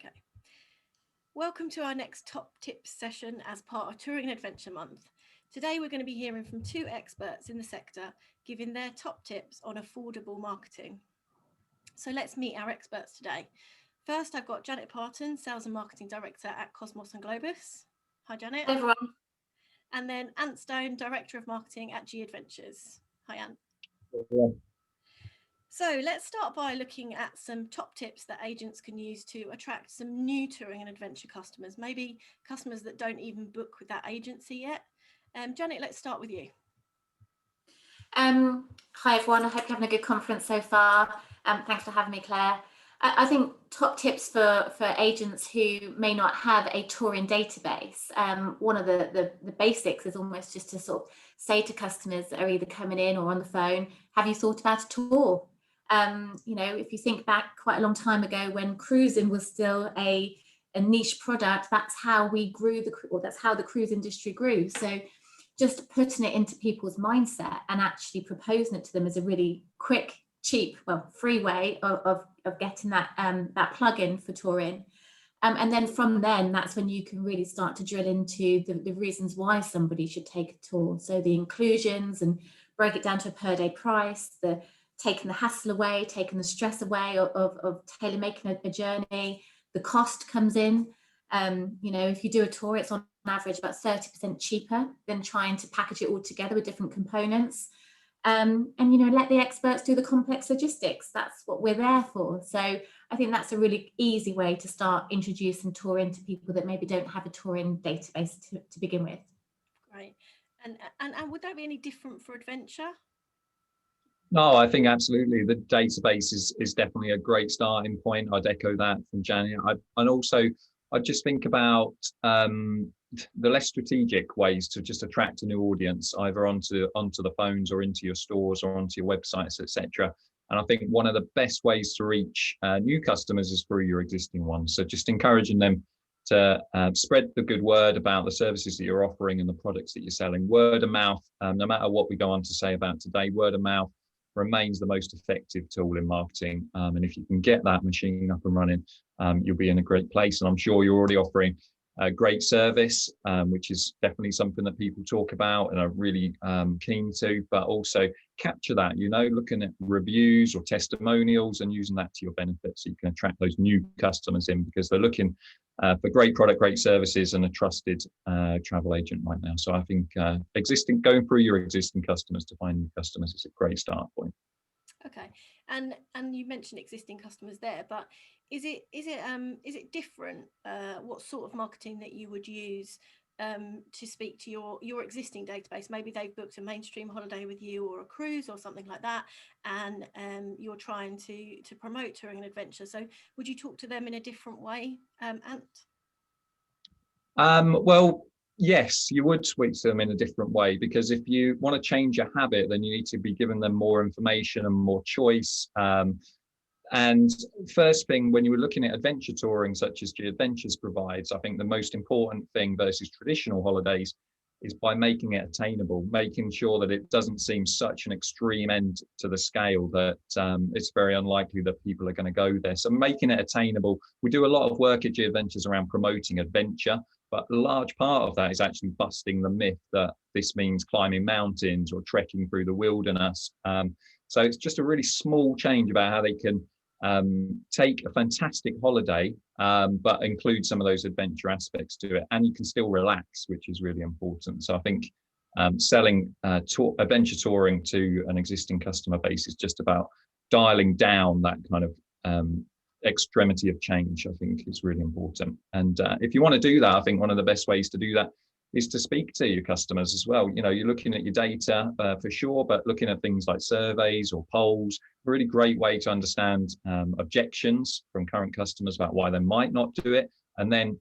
Okay. Welcome to our next top tips session as part of Touring and Adventure Month. Today we're going to be hearing from two experts in the sector giving their top tips on affordable marketing. So let's meet our experts today. First, I've got Janet Parton, Sales and Marketing Director at Cosmos and Globus. Hi, Janet. Hi, everyone. And then Ant Stone, Director of Marketing at G Adventures. Hi, Ant. Yeah. So let's start by looking at some top tips that agents can use to attract some new touring and adventure customers, maybe customers that don't even book with that agency yet. Janet, let's start with you. Hi, everyone. I hope you're having a good conference so far. Thanks for having me, Claire. I think top tips for agents who may not have a touring database. One of the basics is almost just to sort of say to customers that are either coming in or on the phone, have you thought about a tour? If you think back quite a long time ago when cruising was still a niche product, that's how we grew that's how the cruise industry grew. So just putting it into people's mindset and actually proposing it to them as a really quick, cheap, free way of getting that plug-in for touring. And then from then, that's when you can really start to drill into the reasons why somebody should take a tour. So the inclusions, and break it down to a per day price, taking the hassle away, taking the stress away of tailor making a journey. The cost comes in. If you do a tour, it's on average about 30% cheaper than trying to package it all together with different components. Let the experts do the complex logistics. That's what we're there for. So I think that's a really easy way to start introducing touring to people that maybe don't have a touring database to begin with. Great. And would that be any different for adventure? No, I think absolutely. The database is definitely a great starting point. I'd echo that from Janet. I just think about the less strategic ways to just attract a new audience, either onto the phones or into your stores or onto your websites, etc. And I think one of the best ways to reach new customers is through your existing ones. So just encouraging them to spread the good word about the services that you're offering and the products that you're selling. Word of mouth, no matter what we go on to say about today, word of mouth remains the most effective tool in marketing. And if you can get that machine up and running, you'll be in a great place. And I'm sure you're already offering a great service, which is definitely something that people talk about and are really keen to, but also capture that, looking at reviews or testimonials and using that to your benefit so you can attract those new customers in, because they're looking for great product, great services, and a trusted travel agent right now. So I think going through your existing customers to find new customers is a great start point. Okay, and you mentioned existing customers there, but is it different what sort of marketing that you would use to speak to your existing database? Maybe they've booked a mainstream holiday with you or a cruise or something like that, and you're trying to promote touring and adventure. So would you talk to them in a different way, Ant? Well, yes, you would speak to them in a different way, because if you want to change a habit, then you need to be giving them more information and more choice. And first thing, when you were looking at adventure touring, such as G Adventures provides, I think the most important thing versus traditional holidays is by making it attainable, making sure that it doesn't seem such an extreme end to the scale that it's very unlikely that people are going to go there. So making it attainable. We do a lot of work at G Adventures around promoting adventure, but a large part of that is actually busting the myth that this means climbing mountains or trekking through the wilderness. So it's just a really small change about how they can take a fantastic holiday, but include some of those adventure aspects to it, and you can still relax, which is really important. So I think selling adventure touring to an existing customer base is just about dialing down that kind of extremity of change. I think is really important. And if you want to do that, I think one of the best ways to do that is to speak to your customers as well. You're looking at your data for sure, but looking at things like surveys or polls, a really great way to understand objections from current customers about why they might not do it. And then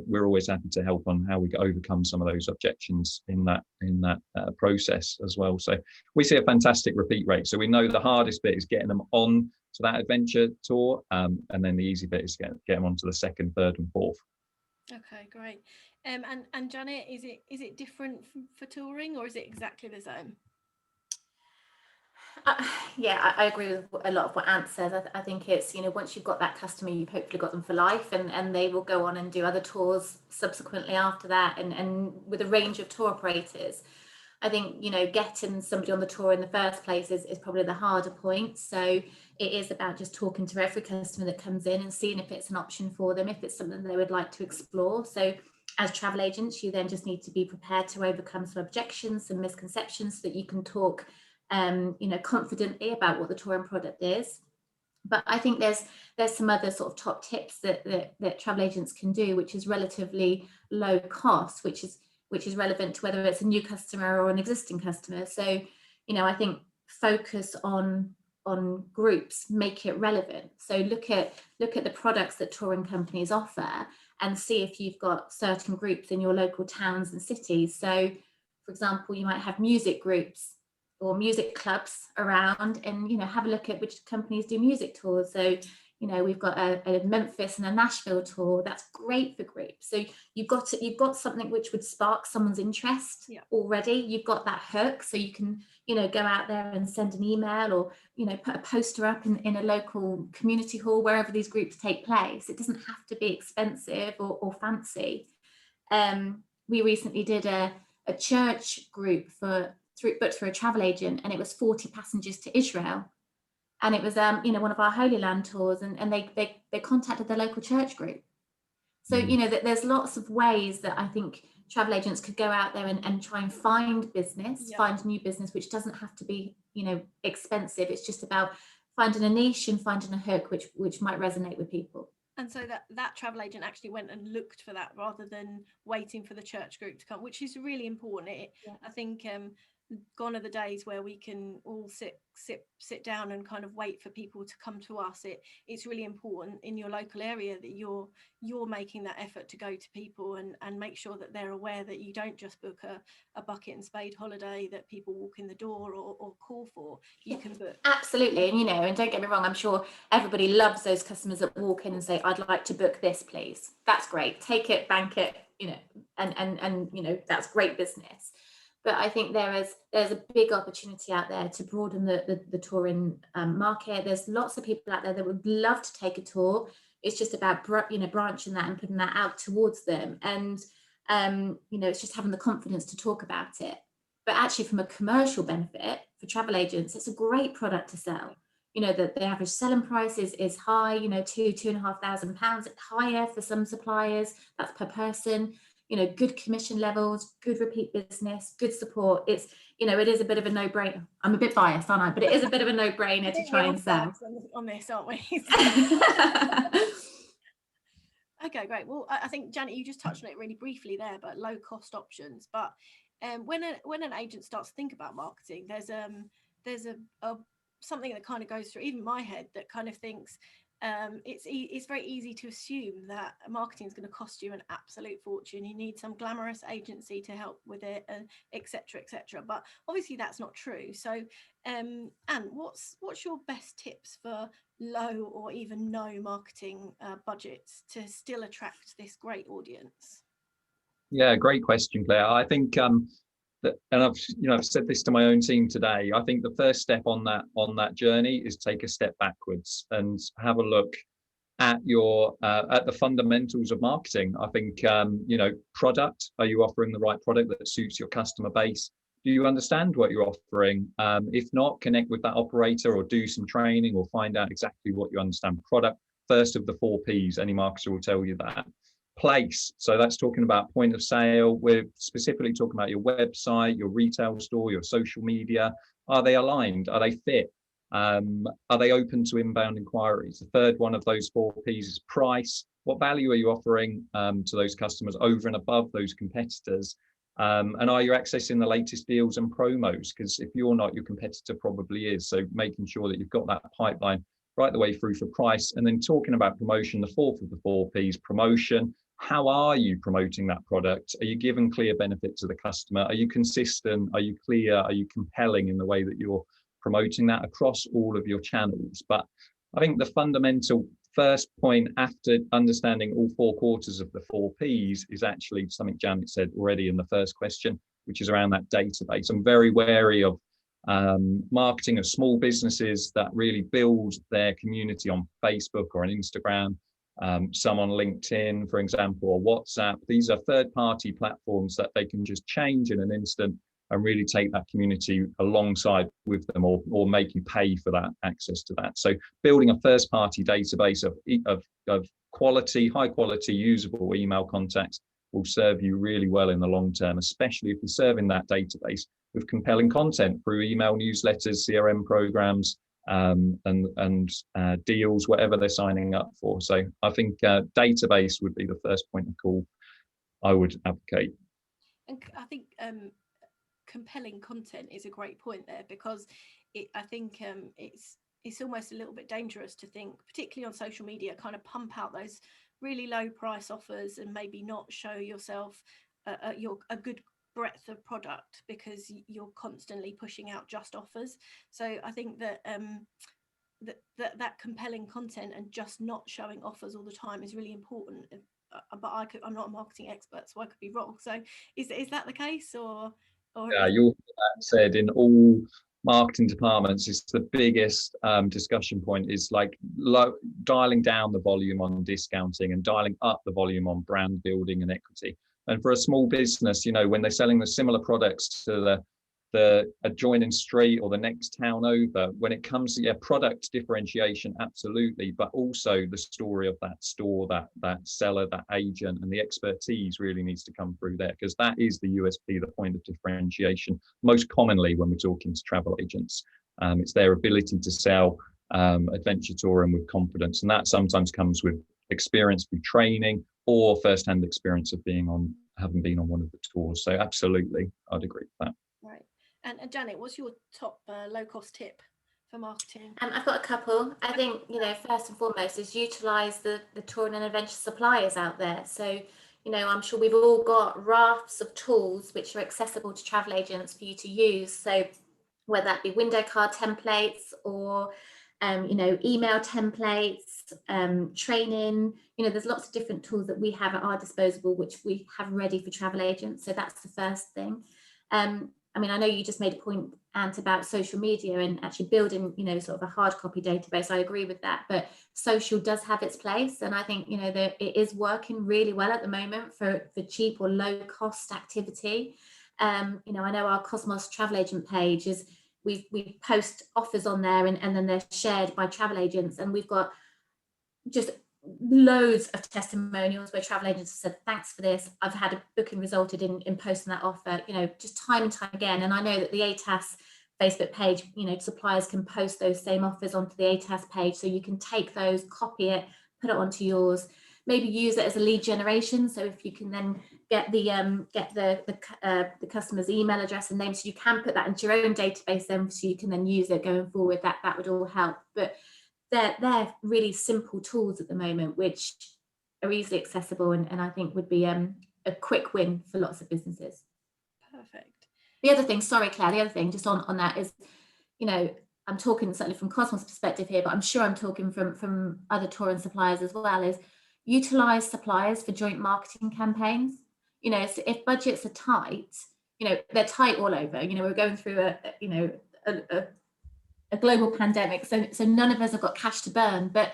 we're always happy to help on how we overcome some of those objections in that process as well. So we see a fantastic repeat rate. So we know the hardest bit is getting them on to that adventure tour, and then the easy bit is get them onto the second, third, and fourth. Okay, great. And Janet, is it different for touring, or is it exactly the same? Yeah, I agree with a lot of what Ant says. I think it's, once you've got that customer, you've hopefully got them for life, and they will go on and do other tours subsequently after that, and with a range of tour operators. I think, getting somebody on the tour in the first place is probably the harder point. So it is about just talking to every customer that comes in and seeing if it's an option for them, if it's something they would like to explore. So as travel agents, you then just need to be prepared to overcome some objections, some misconceptions, so that you can talk confidently about what the touring product is. But I think there's some other sort of top tips that travel agents can do, which is relatively low cost, which is relevant to whether it's a new customer or an existing customer. So, I think focus on groups, make it relevant. So look at the products that touring companies offer and see if you've got certain groups in your local towns and cities. So, for example, you might have music groups or music clubs around, and have a look at which companies do music tours. So we've got a Memphis and a Nashville tour. That's great for groups. So you've got something which would spark someone's interest already. You've got that hook, so you can go out there and send an email, or put a poster up in a local community hall wherever these groups take place. It doesn't have to be expensive or fancy. We recently did a church group booked through a travel agent, and it was 40 passengers to Israel, and it was one of our Holy Land tours, and they contacted their local church group. So that there's lots of ways that I think travel agents could go out there and try and find business, find new business, which doesn't have to be expensive. It's just about finding a niche and finding a hook which might resonate with people. And so that travel agent actually went and looked for that rather than waiting for the church group to come, which is really important. I think gone are the days where we can all sit down and kind of wait for people to come to us. It's really important in your local area that you're making that effort to go to people and make sure that they're aware that you don't just book a bucket and spade holiday that people walk in the door or call for. You can book. Absolutely. And don't get me wrong, I'm sure everybody loves those customers that walk in and say, I'd like to book this, please. That's great. Take it, bank it, and that's great business. But I think there's a big opportunity out there to broaden the touring market. There's lots of people out there that would love to take a tour. It's just about branching that and putting that out towards them. And it's just having the confidence to talk about it. But actually, from a commercial benefit for travel agents, it's a great product to sell. The average selling price is high. £2,500, higher for some suppliers. That's per person. Good commission levels, good repeat business, good support. It is a bit of a no-brainer. I'm a bit biased, aren't I? But it is a bit of a no-brainer to try and sell. On this, aren't we? Okay, great. Well, I think, Janet, you just touched on it really briefly there, but low-cost options. But when an agent starts to think about marketing, there's a something that kind of goes through even my head that kind of thinks, it's very easy to assume that marketing is going to cost you an absolute fortune. You need some glamorous agency to help with it, etc., etc. But obviously that's not true. So Anne, what's your best tips for low or even no marketing budgets to still attract this great audience? Yeah, great question, Claire. I think and I've said this to my own team today. I think the first step on that journey is take a step backwards and have a look at the fundamentals of marketing. I think product. Are you offering the right product that suits your customer base? Do you understand what you're offering? If not, connect with that operator or do some training or find out exactly what you understand. Product, first of the 4 Ps. Any marketer will tell you that. Place, so that's talking about point of sale. We're specifically talking about your website, your retail store, your social media. Are they aligned? Are they fit? Are they open to inbound inquiries? The third one of those 4 Ps is price. What value are you offering to those customers over and above those competitors? And are you accessing the latest deals and promos? Because if you're not, your competitor probably is. So making sure that you've got that pipeline right the way through for price. And then talking about promotion, the fourth of the 4 Ps, promotion. How are you promoting that product? Are you giving clear benefit to the customer? Are you consistent? Are you clear? Are you compelling in the way that you're promoting that across all of your channels? But I think the fundamental first point after understanding all 4 quarters of the 4 Ps is actually something Janet said already in the first question, which is around that database. I'm very wary of marketing of small businesses that really build their community on Facebook or on Instagram, some on LinkedIn, for example, or WhatsApp. These are third-party platforms that they can just change in an instant and really take that community alongside with them, or make you pay for that access to that. So building a first-party database of quality, high quality, usable email contacts will serve you really well in the long term, especially if you're serving that database with compelling content through email newsletters, CRM programs, and deals, whatever they're signing up for. So I think database would be the first point of call I would advocate. And I think compelling content is a great point there, because I think it's almost a little bit dangerous to think, particularly on social media, kind of pump out those really low price offers and maybe not show yourself a good breadth of product, because you're constantly pushing out just offers. So I think that that compelling content and just not showing offers all the time is really important. But I'm not a marketing expert, so I could be wrong. So is that the case, or yeah, you'll hear that said in all marketing departments. It's the biggest discussion point, is like dialing down the volume on discounting and dialing up the volume on brand building and equity. And for a small business, you know, when they're selling the similar products to the adjoining street or the next town over, when it comes to product differentiation, absolutely, but also the story of that store, that seller, that agent, and the expertise really needs to come through there, because that is the USP, the point of differentiation. Most commonly when we're talking to travel agents, it's their ability to sell adventure touring with confidence, and that sometimes comes with experience through training or first-hand experience of having been on one of the tours. So absolutely, I'd agree with that. Right. And Janet, what's your top low-cost tip for marketing? I've got a couple. I think, first and foremost is utilise the touring and adventure suppliers out there. So, I'm sure we've all got rafts of tools which are accessible to travel agents for you to use. So whether that be window card templates or, email templates, training, there's lots of different tools that we have at our disposal, which we have ready for travel agents. So that's the first thing. I know you just made a point, Ant, about social media and actually building, sort of a hard copy database. I agree with that, but social does have its place. And I think, that it is working really well at the moment for cheap or low cost activity. I know our Cosmos travel agent page is, we post offers on there and then they're shared by travel agents. And we've got just loads of testimonials where travel agents have said, thanks for this, I've had a booking resulted in posting that offer, just time and time again. And I know that the ATAS Facebook page, suppliers can post those same offers onto the ATAS page, so you can take those, copy it, put it onto yours, maybe use it as a lead generation. So if you can then get the customer's email address and name, so you can put that into your own database then, so you can then use it going forward, that would all help. But they're really simple tools at the moment, which are easily accessible and I think would be a quick win for lots of businesses. Perfect. The other thing, sorry Claire, the other thing just on that is, I'm talking certainly from Cosmos perspective here, but I'm sure I'm talking from other touring suppliers as well, is utilise suppliers for joint marketing campaigns. So if budgets are tight, they're tight all over, we're going through a global pandemic, so none of us have got cash to burn, but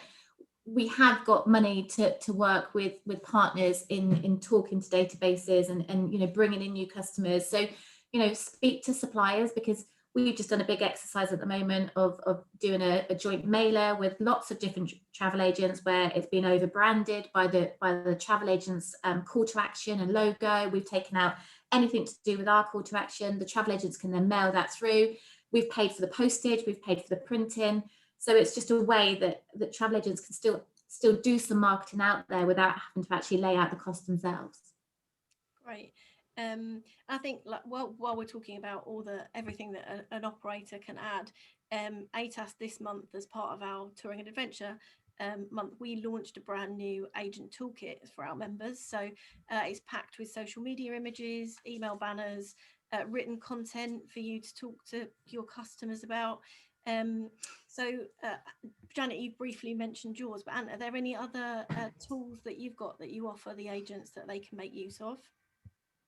we have got money to work with partners in talking to databases and bringing in new customers. So speak to suppliers, because we've just done a big exercise at the moment of doing a joint mailer with lots of different travel agents, where it's been over branded by the travel agents call to action and logo. We've taken out anything to do with our call to action. The travel agents can then mail that through. We've paid for the postage, we've paid for the printing. So it's just a way that travel agents can still do some marketing out there without having to actually lay out the cost themselves. Great. I think while we're talking about everything that an operator can add, ATAS this month, as part of our Touring and Adventure month, we launched a brand new agent toolkit for our members. So it's packed with social media images, email banners, written content for you to talk to your customers about. So Janet, you briefly mentioned yours, but Ant, are there any other tools that you've got that you offer the agents that they can make use of?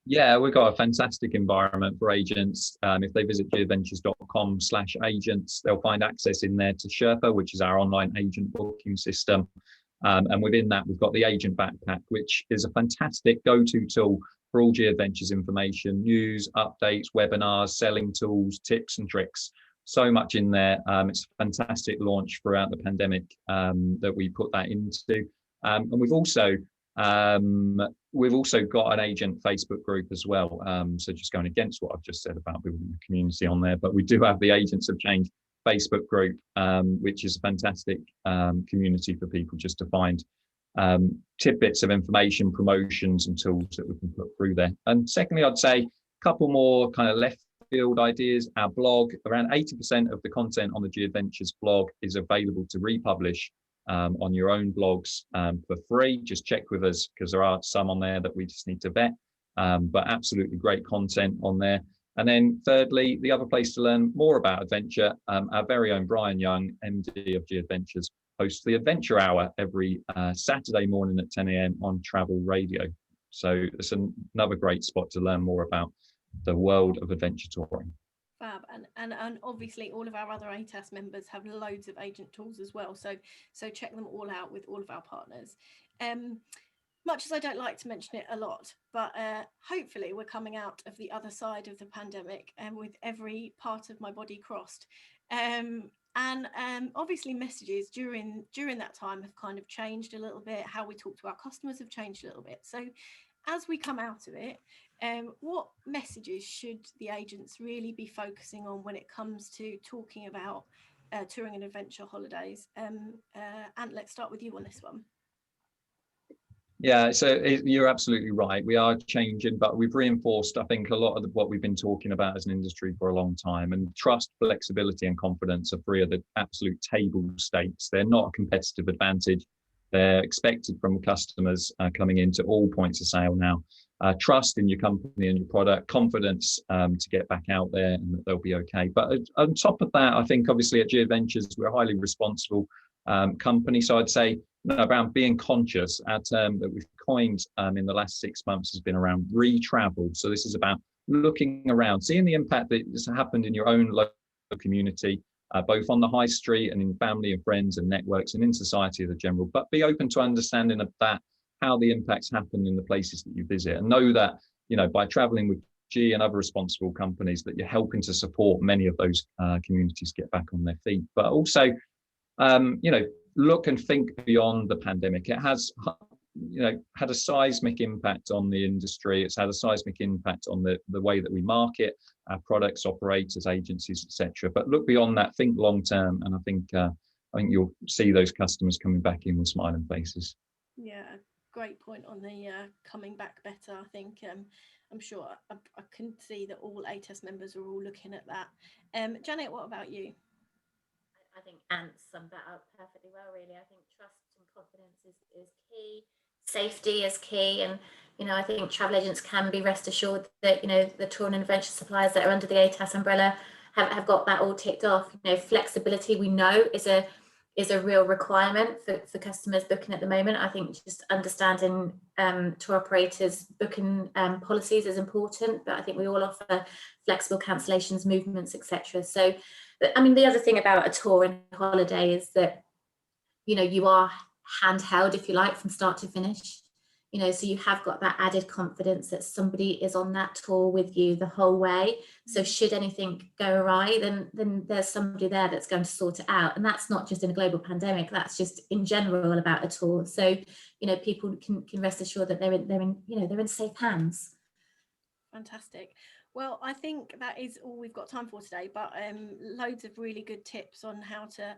Yeah, we've got a fantastic environment for agents. If they visit geoadventures.com/agents, they'll find access in there to Sherpa, which is our online agent booking system. And within that, we've got the agent backpack, which is a fantastic go-to tool for all Geoadventures information, news, updates, webinars, selling tools, tips and tricks. So much in there. It's a fantastic launch throughout the pandemic that we put that into. And we've also got an agent Facebook group as well. So just going against what I've just said about building the community on there, but we do have the Agents of Change Facebook group, which is a fantastic community for people just to find tidbits of information, promotions and tools that we can put through there. And secondly, I'd say a couple more kind of left field ideas. Our blog, around 80% of the content on the Geoadventures blog is available to republish on your own blogs for free. Just check with us because there are some on there that we just need to vet, but absolutely great content on there. And then thirdly, the other place to learn more about adventure, our very own Brian Young, MD of Geoadventures, hosts the Adventure Hour every Saturday morning at 10 a.m. on Travel Radio. So it's another great spot to learn more about the world of adventure touring. Fab. And obviously all of our other ATAS members have loads of agent tools as well, so check them all out with all of our partners. Much as I don't like to mention it a lot, but hopefully we're coming out of the other side of the pandemic and with every part of my body crossed. Obviously messages during that time have kind of changed a little bit. How we talk to our customers have changed a little bit. So as we come out of it, what messages should the agents really be focusing on when it comes to talking about touring and adventure holidays? Ant, let's start with you on this one. Yeah, so you're absolutely right. We are changing, but we've reinforced, I think, a lot of what we've been talking about as an industry for a long time. And trust, flexibility and confidence are three of the absolute table stakes. They're not a competitive advantage. They're expected from customers coming into all points of sale now. Trust in your company and your product, confidence to get back out there and that they'll be okay. But on top of that, I think obviously at Geoadventures, we're a highly responsible company. So I'd say around being conscious. Our term that we've coined in the last 6 months has been around re-travel. So this is about looking around, seeing the impact that has happened in your own local community, both on the high street and in family and friends and networks and in society as a general, but be open to understanding of that, how the impacts happen in the places that you visit, and know that, by traveling with G and other responsible companies, that you're helping to support many of those communities get back on their feet. But also, look and think beyond the pandemic. It has, had a seismic impact on the industry. It's had a seismic impact on the way that we market our products, operators, agencies, etc. But look beyond that, think long term, and I think you'll see those customers coming back in with smiling faces. Yeah, great point on the coming back better. I think I'm sure I can see that all ATAS members are all looking at that. Janet, what about you? I think Ant summed that up perfectly well, really. I think trust and confidence is key. Safety is key. And, I think travel agents can be rest assured that, the tour and adventure suppliers that are under the ATAS umbrella have got that all ticked off. Flexibility, we know, is a real requirement for customers booking at the moment. I think just understanding tour operators booking policies is important, but I think we all offer flexible cancellations, movements, etc. So, the other thing about a tour and holiday is that, you are handheld, if you like, from start to finish. So you have got that added confidence that somebody is on that tour with you the whole way. So should anything go awry, then there's somebody there that's going to sort it out. And that's not just in a global pandemic, that's just in general about a tour. So, people can rest assured that they're in safe hands. Fantastic. Well, I think that is all we've got time for today, but loads of really good tips on how to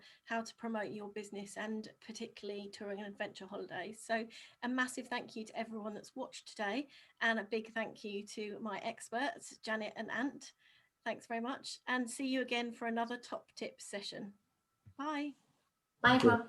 promote your business and particularly touring and adventure holidays. So a massive thank you to everyone that's watched today, and a big thank you to my experts, Janet and Ant. Thanks very much, and see you again for another top tips session. Bye. Bye, everyone.